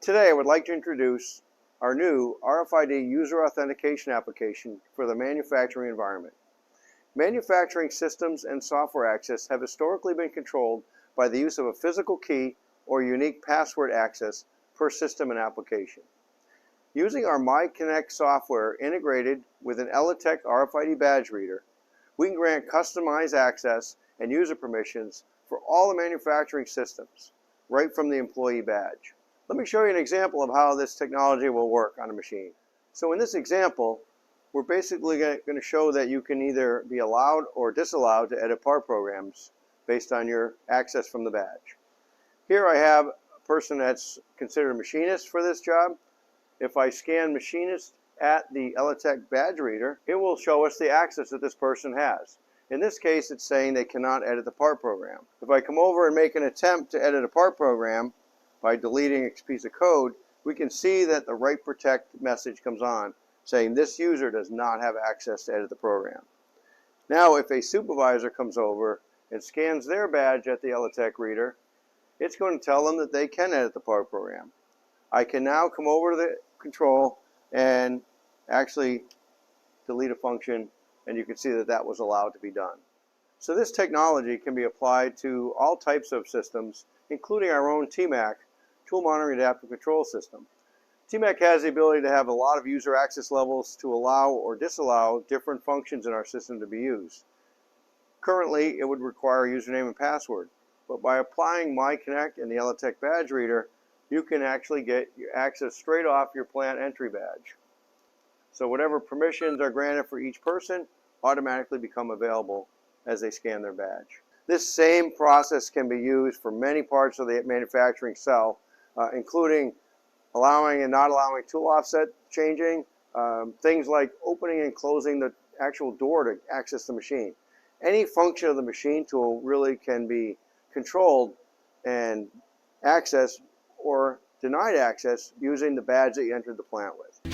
Today I would like to introduce our new RFID user authentication application for the manufacturing environment. Manufacturing systems and software access have historically been controlled by the use of a physical key or unique password access per system and application. Using our MiConnect software integrated with an ELATEC RFID badge reader, we can grant customized access and user permissions for all the manufacturing systems, right from the employee badge. Let me show you an example of how this technology will work on a machine. So in this example, we're basically going to show that you can either be allowed or disallowed to edit part programs based on your access from the badge. Here I have a person that's considered a machinist for this job. If I scan machinist at the ELATEC badge reader, it will show us the access that this person has. In this case, it's saying they cannot edit the part program. If I come over and make an attempt to edit a part program by deleting a piece of code, we can see that the Write Protect message comes on saying this user does not have access to edit the program. Now if a supervisor comes over and scans their badge at the ELATEC reader, it's going to tell them that they can edit the part program. I can now come over to the control and actually delete a function, and you can see that that was allowed to be done. So this technology can be applied to all types of systems, including our own TMAC, Tool Monitoring Adaptive Control System. TMAC has the ability to have a lot of user access levels to allow or disallow different functions in our system to be used. Currently, it would require a username and password, but by applying MiConnect and the ELATEC badge reader, you can actually get your access straight off your plant entry badge. So whatever permissions are granted for each person automatically become available as they scan their badge. This same process can be used for many parts of the manufacturing cell, including allowing and not allowing tool offset changing, things like opening and closing the actual door to access the machine. Any function of the machine tool really can be controlled and accessed or denied access using the badge that you entered the plant with.